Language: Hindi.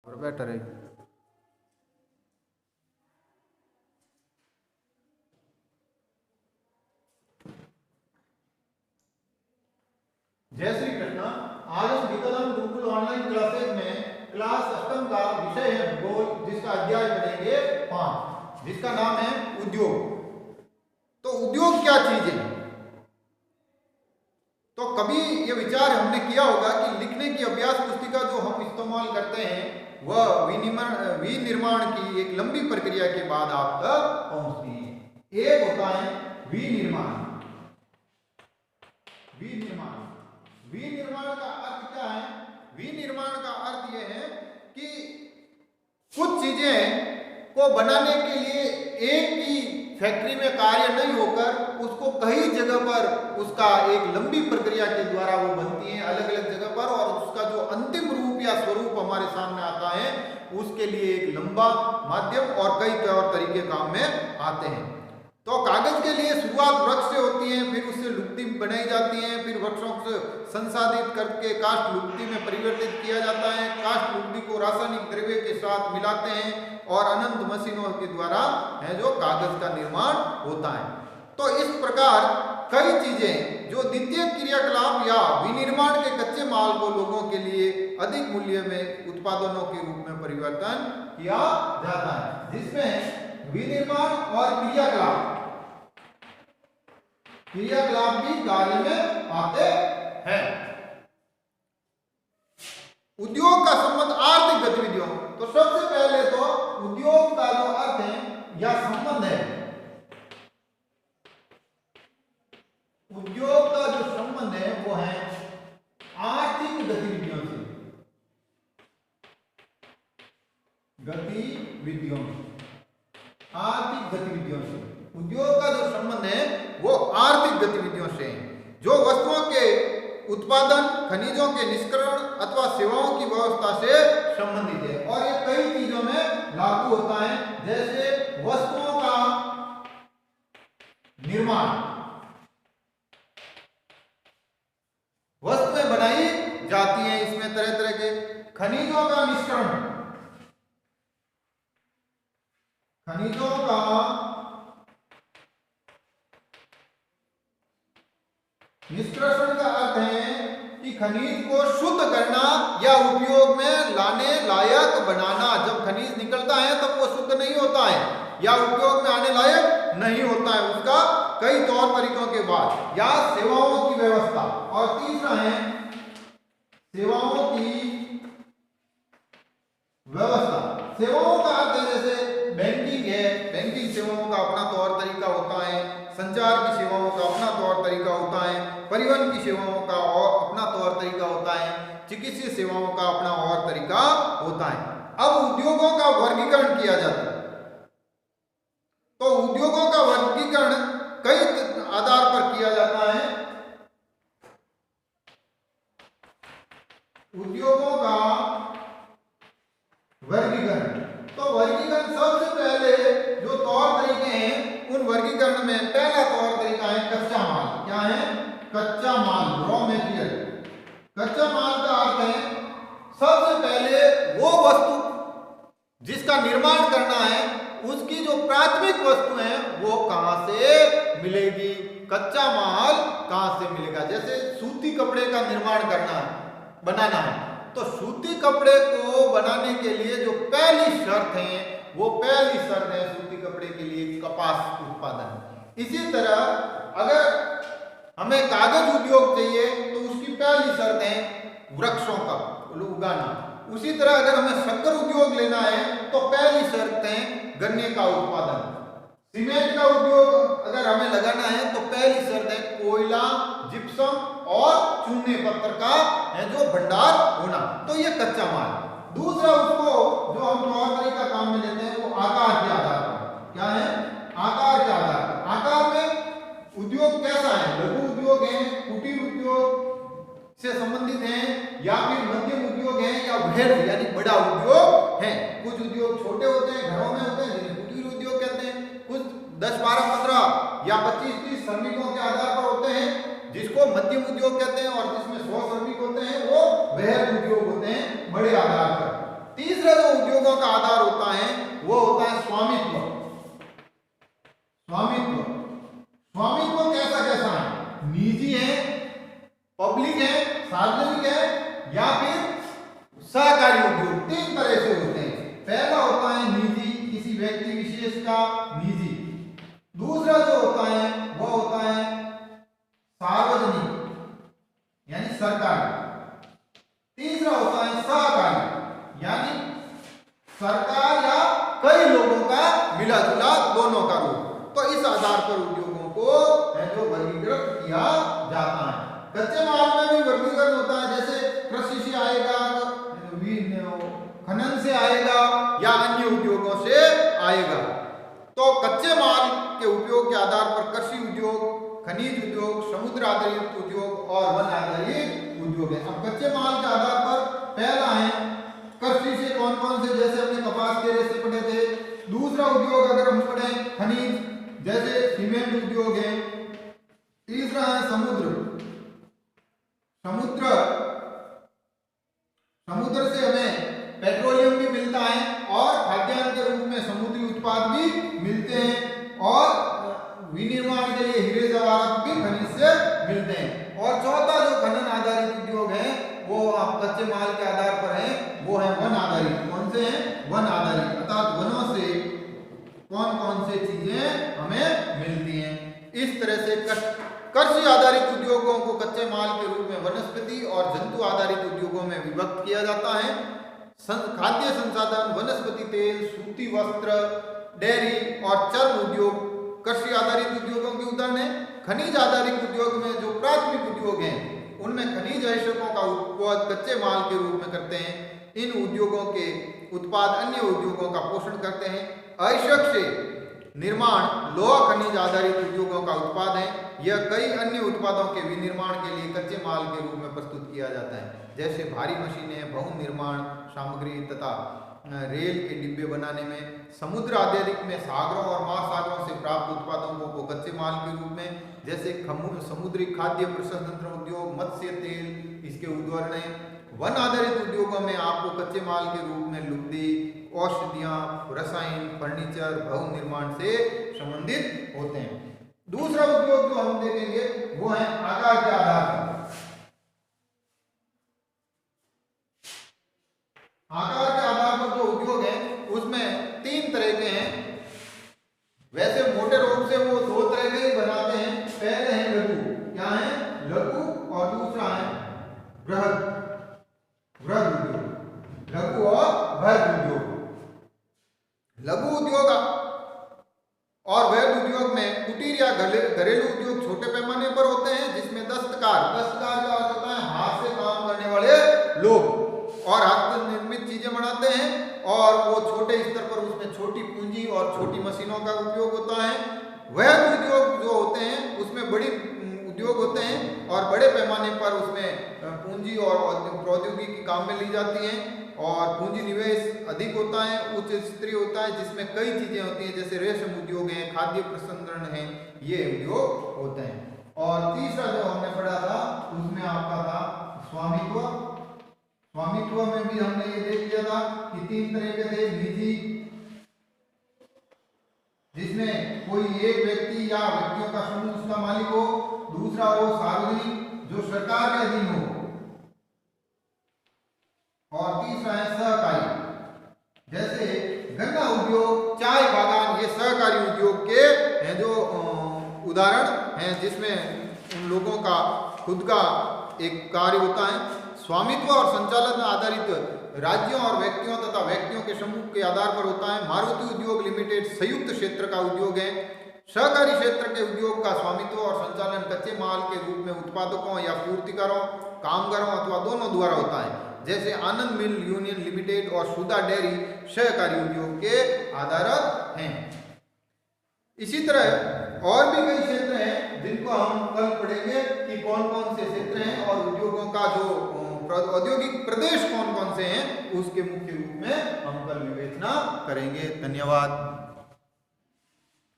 और बेटर है। जय श्री कृष्ण। आज हम विकलन गुरुकुल ऑनलाइन क्लासेस में क्लास 8 का विषय है भूगोल, जिसका अध्याय पढ़ेंगे 5, जिसका नाम है उद्योग। तो उद्योग क्या चीज है? तो कभी ये विचार हमने किया होगा कि लिखने की अभ्यास पुस्तिका जो हम इस्तेमाल करते हैं वह विनिर्माण की एक लंबी प्रक्रिया के बाद आप तक पहुंचती है। एक होता है विनिर्माण। विनिर्माण का अर्थ क्या है? विनिर्माण का अर्थ यह है कि कुछ चीजें को बनाने के लिए एक ही फैक्ट्री में कार्य नहीं होकर उसको कई जगह पर उसका एक लंबी प्रक्रिया के द्वारा वो बनती है अलग अलग जगह पर, और उसका जो अंतिम रूप या स्वरूप हमारे सामने आता है उसके लिए एक लंबा माध्यम और कई और तरीके काम में आते हैं। तो कागज के लिए शुरुआत वृक्ष से होती है, फिर उससे लुगदी बनाई जाती है, फिर वृक्षों से संसाधित करके काष्ठ लुगदी में परिवर्तित किया जाता है। काष्ठ लुगदी को रासायनिक द्रव्य के साथ मिलाते हैं और अनंत मशीनों के द्वारा है जो कागज का निर्माण होता है। तो इस प्रकार कई चीजें जो द्वितीय क्रियाकलाप या विनिर्माण के कच्चे माल को लोगों के लिए अधिक मूल्य में उत्पादनों के रूप में परिवर्तन किया जाता है, जिसमें विनिर्माण और क्रियाकलाप भी कार्य में आते हैं। उद्योग का संबंध आर्थिक गतिविधियों, तो सबसे पहले तो उद्योग का जो अर्थ है या संबंध है, उद्योग का जो संबंध है वो है आर्थिक गतिविधियों से। आर्थिक गतिविधियों से उद्योग का जो संबंध है वो आर्थिक गतिविधियों से है, जो वस्तुओं के उत्पादन, खनिजों के निष्करण अथवा सेवाओं की व्यवस्था से संबंधित है। और ये कई चीजों में लागू होता है, जैसे वस्तुओं का निर्माण, वस्तुएं बनाई जाती हैं इसमें तरह तरह के, खनिजों का निष्करण, खनिजों का निष्कर्षण का अर्थ है कि खनिज को शुद्ध करना या उपयोग में लाने लायक बनाना। जब खनिज निकलता है तब वो शुद्ध नहीं होता है या उपयोग में आने लायक नहीं होता है, उसका कई तौर तरीकों के बाद, या सेवाओं की व्यवस्था। और तीसरा है सेवाओं की व्यवस्था। सेवाओं का अर्थ है जैसे बैंकिंग है, बैंकिंग सेवाओं का अपना तौर तरीका होता है, संचार की सेवाओं का अपना तौर तरीका होता है, परिवहन की सेवाओं का और अपना तौर तरीका होता है, चिकित्सीय सेवाओं का अपना और तरीका होता है। अब उद्योगों का वर्गीकरण किया जाता है। तो उद्योगों का वर्गीकरण कई आधार पर किया जाता है। उद्योगों का वर्गीकरण, तो वर्गीकरण सबसे पहले जो तौर तरीके हैं उन वर्गीकरण में पहला तौर तरीका है कच्चा माल। क्या है? कच्चा माल, रॉ मटेरियल। कच्चा माल का अर्थ है सबसे पहले वो वस्तु जिसका निर्माण करना है उसकी जो प्राथमिक वस्तु है वो कहां से मिलेगी, कच्चा माल कहां से मिलेगा। जैसे सूती कपड़े का निर्माण करना है, बनाना है, तो सूती कपड़े को बनाने के लिए जो पहली शर्त है वो पहली शर्त है सूती कपड़े के लिए कपास उत्पादन। इसी तरह अगर हमें कागज उद्योग चाहिए तो उसकी पहली शर्त है वृक्षों का उगाना। उसी तरह अगर हमें शक्कर उद्योग लेना है तो पहली शर्त है गन्ने का उत्पादन। सीमेंट का उद्योग अगर हमें लगाना है तो पहली शर्त है कोयला, जिप्सम और चूने पत्थर का है जो भंडार होना। तो ये कच्चा माल। दूसरा उसको जो हम तौर तरीका काम में लेते हैं वो आकार के आधार पर। क्या है? आकार के आधार पर। आकार में उद्योग कैसा है? लघु उद्योग है, कुटीर उद्योग से संबंधित है, या फिर मध्यम उद्योग है, या बृहद यानी बड़ा उद्योग है। कुछ उद्योग छोटे होते हैं, घरों में होते हैं, जिन्हें कुटीर उद्योग कहते हैं। कुछ 10, 12, 15 या 25, 30 श्रमिकों के आधार पर होते हैं जिसको मध्यम उद्योग कहते हैं, और जिसमें 100 श्रमिक होते हैं वो बृहद उद्योग होते हैं, बड़े आधार पर। तीसरा तीसरा जो उद्योगों का आधार होता है वो होता है स्वामित्व। स्वामित्व स्वामित्व कैसा कैसा है? निजी है, पब्लिक है, सार्वजनिक है या फिर सहकारी उद्योग। तीन तरह से होते हैं। पहला होता है निजी, किसी व्यक्ति विशेष का निजी। दूसरा जो होता है वो होता है सार्वजनिक यानी सरकारी। तीसरा होता है सहकारी यानी सरकार या कई लोगों का मिला जुला दोनों का रूप। तो इस आधार पर उद्योगों को है जो वर्गीकृत किया जाता है। कच्चे माल में भी वर्गीकरण होता है, जैसे कृषि से आएगा, खनन से आएगा या अन्य उद्योगों से आएगा। तो कच्चे माल के उपयोग के आधार पर कृषि उद्योग, खनिज उद्योग, समुद्र आधारित उद्योग और वन आधारित उद्योग है। अब कच्चे माल के आधार पर पहला है कृषि से कौन कौन से, जैसे हमने कपास के रेशे पढ़े थे। दूसरा उद्योग अगर हम पढ़े खनिज, जैसे सीमेंट उद्योग है। तीसरा है समुद्र से हमें पेट्रोलियम भी मिलता है और खाद्यान्न के रूप में समुद्री उत्पाद भी मिलते हैं और विनिर्माण के लिए हीरे जवाहरात भी खनिज से मिलते हैं। और चौथा जो खनन आधारित उद्योग है वो आप कच्चे माल के आधार पर है, वो है वन आधारित। कौन से हैं? वन आधारित, अर्थात वनों से कौन कौन से चीजें हमें मिलती हैं। इस तरह से कृषि आधारित उद्योगों को कच्चे माल के रूप में वनस्पति और जंतु आधारित उद्योगों में विभक्त किया जाता है। खाद्य संसाधन, वनस्पति तेल, सूती वस्त्र, डेयरी और चर्म उद्योग कृषि आधारित उद्योगों के उदाहरण हैं। खनिज आधारित उद्योग में जो प्राथमिक उद्योग हैं उनमें खनिज अवशेषों का उत्पादन कच्चे माल के रूप में करते हैं। इन उद्योगों के उत्पाद अन्य उद्योगों का पोषण करते हैं। अवशेष से निर्माण लोह खनिज आधारित उद्योगों का उत्पाद है। यह कई अन्य उत्पादों के विनिर्माण के लिए कच्चे माल के रूप में प्रस्तुत किया जाता है, जैसे भारी मशीनें, भवन निर्माण सामग्री तथा रेल के डिब्बे बनाने में। समुद्र आधारित में सागरों और महासागरों से प्राप्त उत्पादों को कच्चे माल के रूप में, जैसे समुद्री खाद्य प्रसंस्करण उद्योग, मत्स्य तेल इसके उदाहरण हैं। वन आधारित उद्योगों में आपको कच्चे माल के रूप में लुगदी, औषधियां, रसायन, फर्नीचर, भवन निर्माण से संबंधित होते हैं। दूसरा उद्योग जो हम देखेंगे वो है आकार के आधार पर। आकार के आधार पर जो उद्योग है उसमें तीन तरह के हैं। वैसे मोटे रूप से वो दो तरह के ही बनाते हैं। पहले है लघु, क्या है? लघु, और दूसरा है बृहद उद्योग, लघु और बृहद उद्योग। लघु उद्योग और बृहद उद्योग में कुटीर या घरेलू उद्योग छोटे पैमाने पर होते हैं, जिसमें दस्तकार का अर्थ होता है हाथ से काम करने वाले लोग, और हाथ निर्मित चीजें बनाते हैं और वो छोटे स्तर पर उसमें छोटी पूंजी और छोटी मशीनों का उपयोग होता है। वह उद्योग जो होते हैं उसमें बड़ी उद्योग होते हैं और बड़े पैमाने पर उसमें पूंजी और प्रौद्योगिकी काम में ली जाती हैं और पूंजी निवेश अधिक होता है, उच्च स्तरीय होता है, जिसमें कई चीजें होती हैं, जैसे रेशम उद्योग है, खाद्य प्रसंस्करण है, ये उद्योग होते हैं। और तीसरा जो हमने पढ़ा था उसमें आपका था स्वामित्व। स्वामित्व में भी हमने ये देख लिया था कि तीन तरह के थे। निजी, जिसमें कोई एक व्यक्ति या व्यक्तियों का समूह उसका मालिक हो। दूसरा हो सार्वजनिक, जो सरकार के अधीन हो। और तीसरा है सहकारी, जैसे गन्ना उद्योग, चाय बागान, ये सहकारी उद्योग के हैं जो उदाहरण हैं, जिसमें उन लोगों का खुद का एक कार्य होता है। स्वामित्व और संचालन आधारित राज्यों और व्यक्तियों तथा व्यक्तियों के समूह के आधार पर होता है। मारुति उद्योग लिमिटेड संयुक्त क्षेत्र का उद्योग है। सहकारी क्षेत्र के उद्योग का स्वामित्व और संचालन कच्चे माल के रूप में उत्पादकों या पूर्तिकारों, कामगारों अथवा दोनों द्वारा होता है, जैसे आनंद मिल यूनियन लिमिटेड और सुधा डेयरी सहकारी उद्योग के आधारक हैं। इसी तरह और भी कई क्षेत्र हैं जिनको हम कल पढ़ेंगे कि कौन कौन से क्षेत्र हैं और उद्योगों का जो औद्योगिक प्रदेश कौन कौन से हैं उसके मुख्य रूप में हम कल विवेचना करेंगे। धन्यवाद।